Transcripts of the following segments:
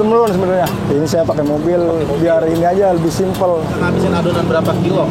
turun-menurun sebenarnya. Ini saya pakai mobil biar ini aja lebih simpel. Ngabisin adonan berapa kilo?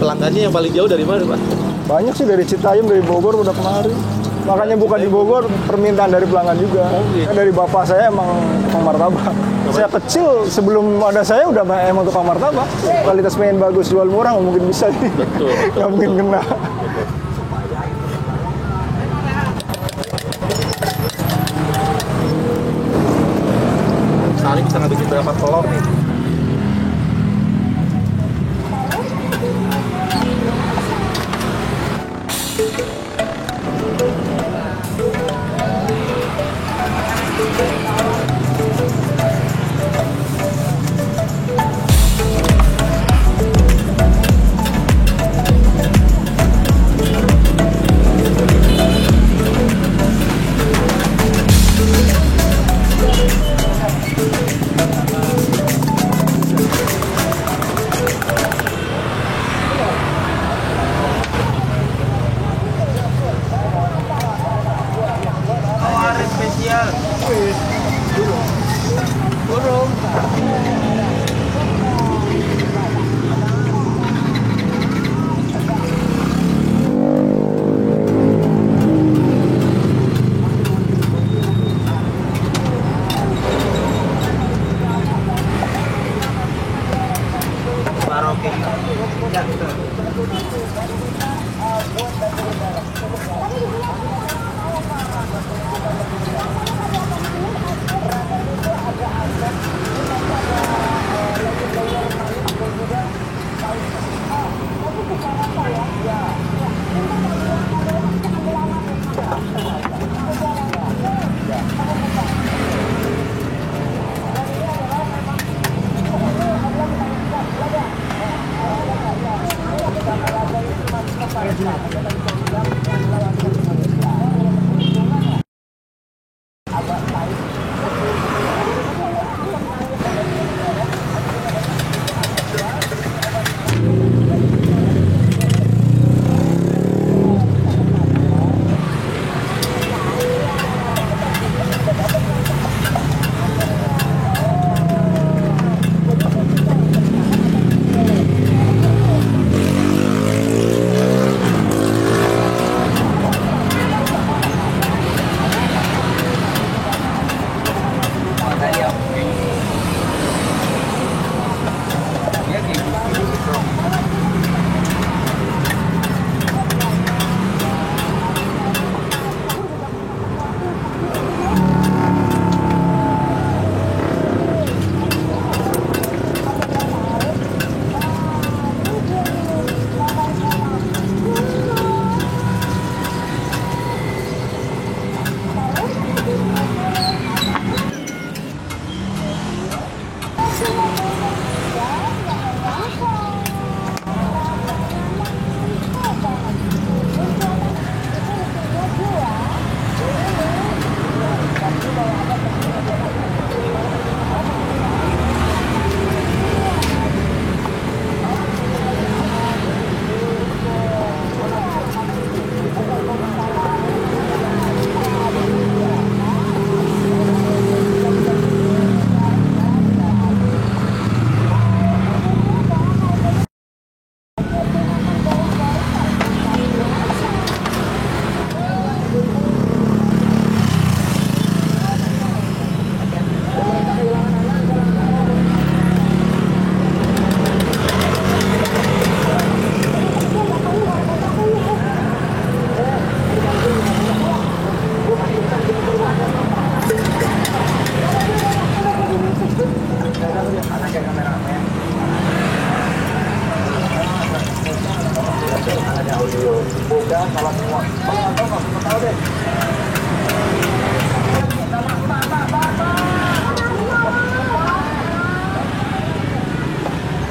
Pelanggannya yang paling jauh dari mana, Pak? Banyak sih dari Citayam, dari Bogor udah kemari. Makanya bukan di Bogor, permintaan dari pelanggan juga. Gitu. Dari bapak saya emang tukang martabak. Saya kecil sebelum ada saya udah emang tukang martabak. Kualitas pengen bagus, jual murah nggak mungkin bisa nih. Betul. Nggak mungkin kena. Sekali bisa ngabisin berapa telur nih?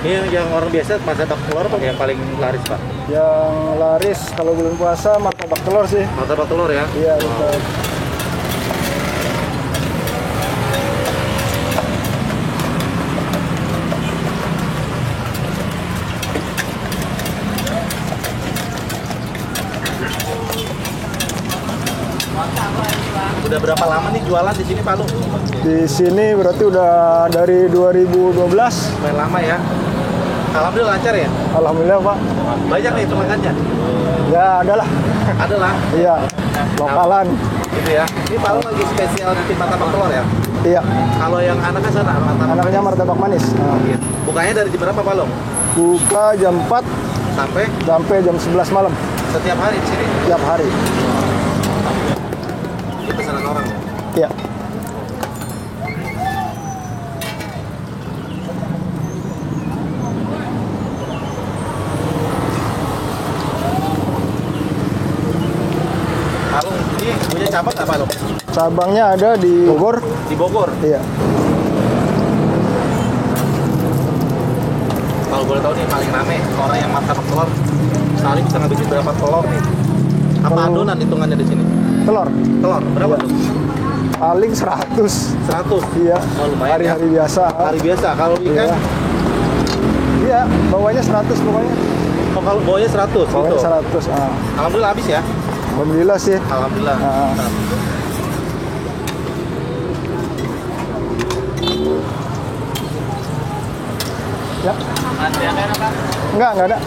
Ini yang orang biasa martabak telur apa yang paling laris, Pak? Yang laris kalau bulan puasa martabak telur sih. Martabak telur ya? Iya, betul. Udah berapa lama nih jualan di sini Pak Lu? Di sini berarti udah dari 2012. Lumayan lama ya. Alhamdulillah lancar ya. Alhamdulillah Pak. Banyak nih pelanggannya. Ya ada lah. Ada lah. Iya. Lokalan. Gitu ya. Ini Pak Lu lagi spesial bikin martabak telur ya. Iya. Kalau yang anaknya sana martabak. Anaknya martabak manis. Nah, Iya. Bukanya dari jam berapa Pak Lu? buka jam 4 Sampai sampai jam 11 malam setiap hari di sini. tiap hari. Ini pesanan orang ya. Iya. Pak Lu, ini punya cabang nggak Pak Lu? Cabangnya ada di Bogor. Di Bogor. Iya. Kalau boleh tahu nih paling rame orang yang martabak telur sehari bisa ngabisin berapa telur nih? Apa Kalau- adonan hitungannya di sini? Telur. Telur berapa Iya. tuh? Paling 100. 100. Iya. Oh, lumayan ya. Hari-hari biasa. Hari biasa. Kalau ikan, Iya. Iya, bawahnya 100 pokoknya. oh, kalau bawahnya 100 Bawahnya gitu. 100. Ah. Alhamdulillah habis ya. Alhamdulillah sih. Alhamdulillah. Ah. Ya. Enggak ada.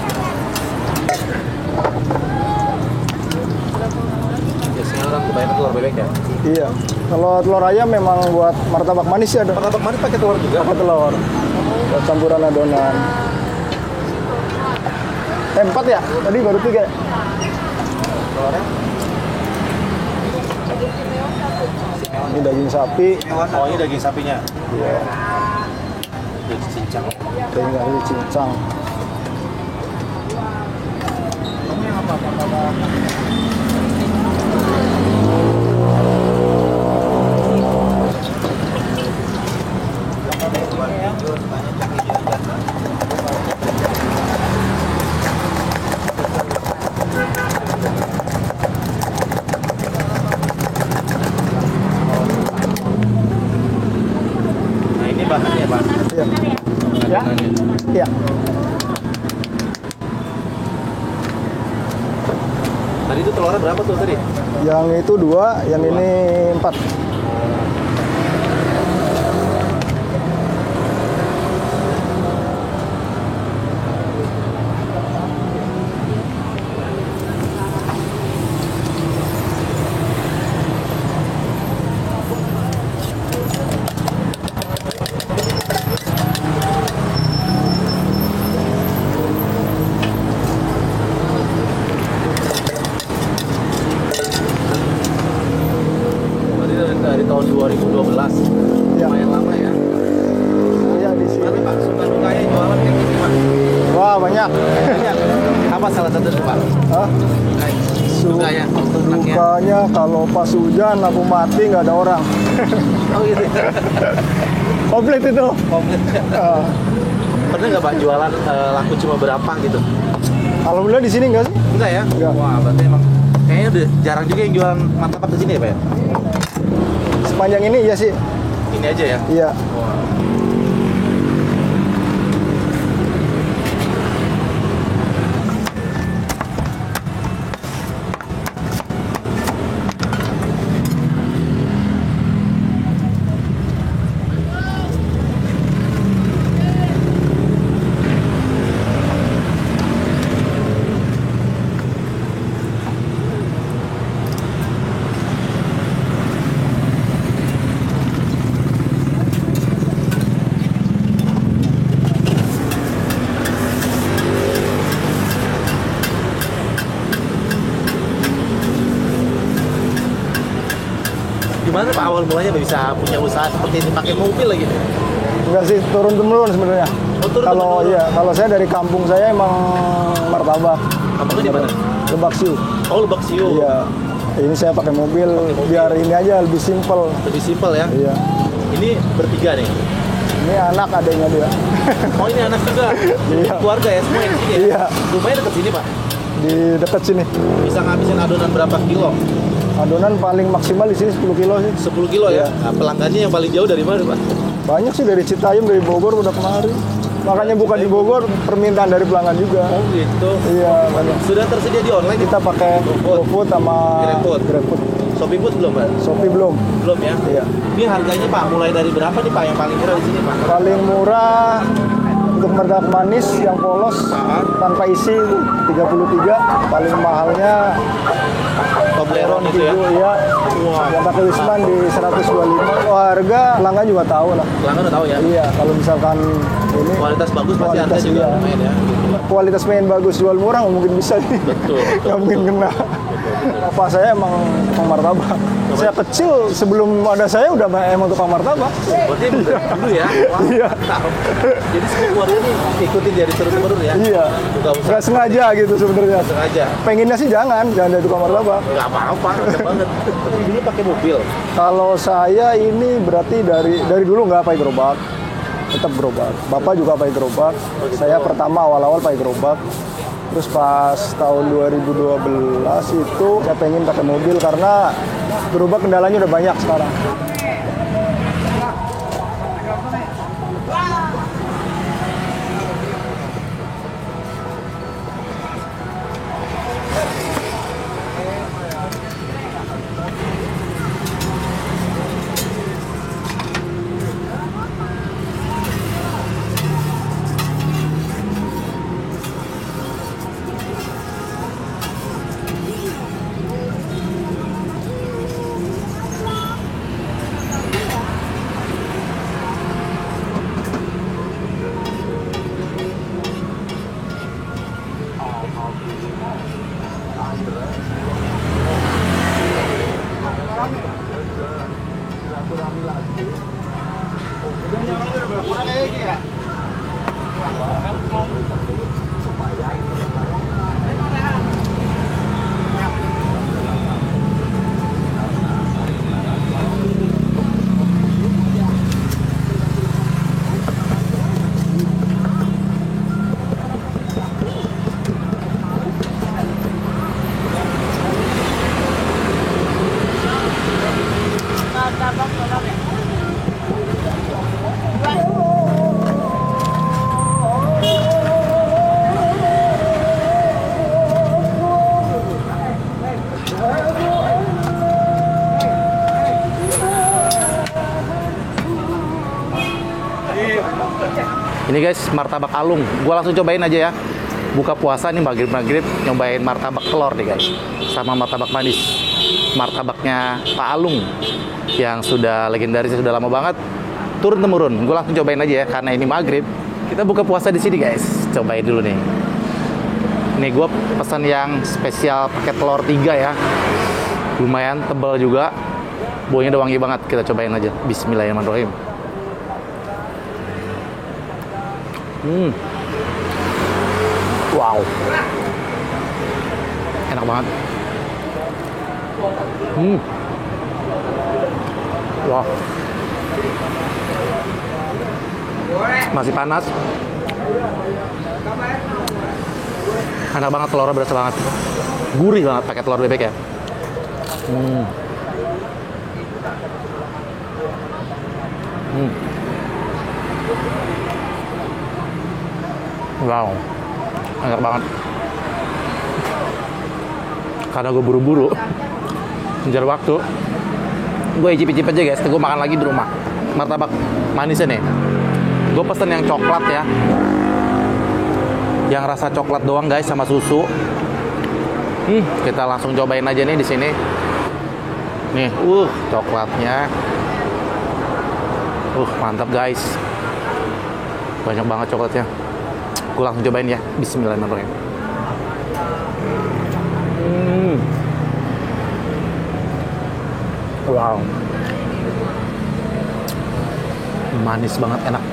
Biasanya orang kebanyakan telur bebek ya. Iya. Kalau telur ayam memang buat martabak manis sih ada. Martabak manis pakai telur juga. Pakai telur. Buat campuran adonan. 4 ya? Tadi baru 3 ya? Telurnya? Ini daging sapi. Oh ini daging sapinya. Iya. Daging cincang. Daging dari cincang. Kamu yang apa? Martabak. Nah ini bahannya Pak. Iya. Ya? Adonannya. Iya. Tadi itu telurnya berapa tuh tadi? Yang itu 2, yang ini 4. Berarti dari tahun 2012. Iya. Lumayan lama ya. Iya di sini. Tapi Pak, suka dukanya jualan kayak gini Pak. Wah, banyak. Apa salah satu tuh Pak? Hah? Dukanya, enaknya. Dukanya kalau pas hujan lampu mati nggak ada orang. Oh gitu. Komplit itu. Komplit. Ah. Pernah nggak Pak jualan laku cuma berapa gitu? Alhamdulillah di sini nggak sih? Enggak ya? Enggak. Wah, berarti emang kayaknya udah jarang juga yang jualan martabak di sini ya Pak ya? Sepanjang ini iya sih. Ini aja ya? Iya. Wah. Gimana Pak awal mulanya bisa punya usaha seperti ini pakai mobil lagi? Enggak sih, turun temurun sebenarnya. Oh, turun Kalau temurun. iya, kalau saya dari kampung saya emang martabak. Kampungnya di mana? Lebak Siu. Oh, Lebak Siu. Iya. Ini saya pakai mobil, biar ini aja lebih simpel. Lebih simpel ya. Iya. Ini bertiga nih. Ini anak adanya dia. Oh ini anak juga. Iya. Keluarga ya semua yang di sini ya. Iya. Rumahnya dekat sini Pak. Di dekat sini. Bisa ngabisin adonan berapa kilo? Adonan paling maksimal di sini 10 kilo sih. 10 kilo ya. Iya. Nah, pelanggannya yang paling jauh dari mana Pak? Banyak sih dari Citayam, dari Bogor udah kemari. Makanya bukan di Bogor, permintaan dari pelanggan juga. Oh gitu. Iya, banyak. Sudah tersedia di online Kita pakai GoFood sama GrabFood. GrabFood. Shopee Food belum, Pak? Shopee belum. Belum ya? Iya. Ini harganya Pak, mulai dari berapa nih Pak yang paling murah di sini Pak? Paling murah untuk martabak manis yang polos tanpa isi itu 33. Paling mahalnya Toblerone itu ya? iya. Wah. Yang pakai Wisman di 125. Oh, harga pelanggan juga tahu lah. Pelanggan udah tahu ya? Iya, kalau misalkan ini Kualitas bagus pasti harga juga iya. lumayan ya. Kualitas main bagus jual murah nggak mungkin bisa nih. Betul. Nggak mungkin kena. Bapak saya emang tukang martabak. Saya kecil sebelum ada saya udah emang tukang martabak. Berarti dulu ya? Wah, Iya. mantap. Jadi semua keluarga ini ikutin dari turun-temurun ya? Iya. Buka usaha Nggak sengaja gitu sebenarnya. sengaja. Pengennya sih jangan dari tukang martabak. Nggak apa-apa, enak banget. Tapi dulu pakai mobil. Kalau saya ini berarti dari dulu nggak pakai gerobak, tetap gerobak. Bapak juga pakai gerobak. Saya pertama awal-awal pakai gerobak. Terus pas tahun 2012 itu saya pengen pakai mobil karena gerobak kendalanya udah banyak sekarang. Ini guys, martabak alung. Gua langsung cobain aja ya. Buka puasa nih maghrib-maghrib nyobain martabak telur nih guys. Sama martabak manis. Martabaknya Pak Alung yang sudah legendaris, sudah lama banget. Turun temurun. Gua langsung cobain aja ya karena ini maghrib. Kita buka puasa di sini guys. Cobain dulu nih. Nih gue pesan yang spesial pakai telur 3 ya. Lumayan tebal juga. Baunya udah wangi banget. Kita cobain aja. Bismillahirrahmanirrahim. Wow. Enak banget. Wah. Masih panas. Enak banget, telurnya berasa banget. Gurih banget pakai telur bebek ya. Wow. Enak banget. Karena gue buru-buru ngejar waktu, gue icip-icip aja guys. Gue makan lagi di rumah. Martabak manisnya nih. Gue pesen yang coklat ya. Yang rasa coklat doang guys sama susu. Kita langsung cobain aja nih di sini. Nih, coklatnya. Mantap guys. Banyak banget coklatnya. Gue langsung cobain ya. Bismillahirrahmanirrahim. Wow. Manis banget, enak.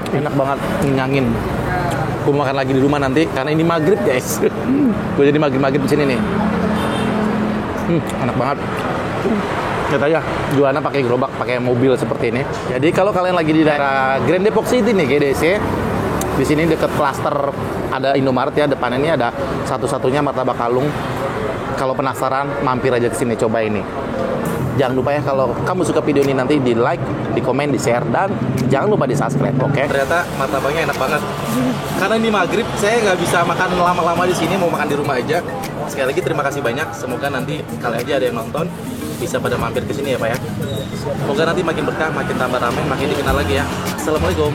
Enak banget, ngenyangin. Gue makan lagi di rumah nanti karena ini maghrib guys. Gue jadi maghrib di sini nih. Enak banget. Lihat aja, jualannya pakai gerobak, pakai mobil seperti ini. Jadi kalau kalian lagi di daerah Grand Depok City nih, GDC, di sini deket klaster ada Indomaret ya, depan ini ada satu-satunya martabak alung. Kalau penasaran, mampir aja ke sini, coba ini. Jangan lupa ya, kalau kamu suka video ini nanti di like, di komen, di share, dan jangan lupa di subscribe, oke? Ternyata martabaknya enak banget. Karena ini maghrib, saya nggak bisa makan lama-lama di sini, mau makan di rumah aja. Sekali lagi terima kasih banyak. Semoga nanti kali aja ada yang nonton bisa pada mampir ke sini ya Pak ya. Semoga nanti makin berkah, makin tambah ramai, makin dikenal lagi ya. Assalamualaikum.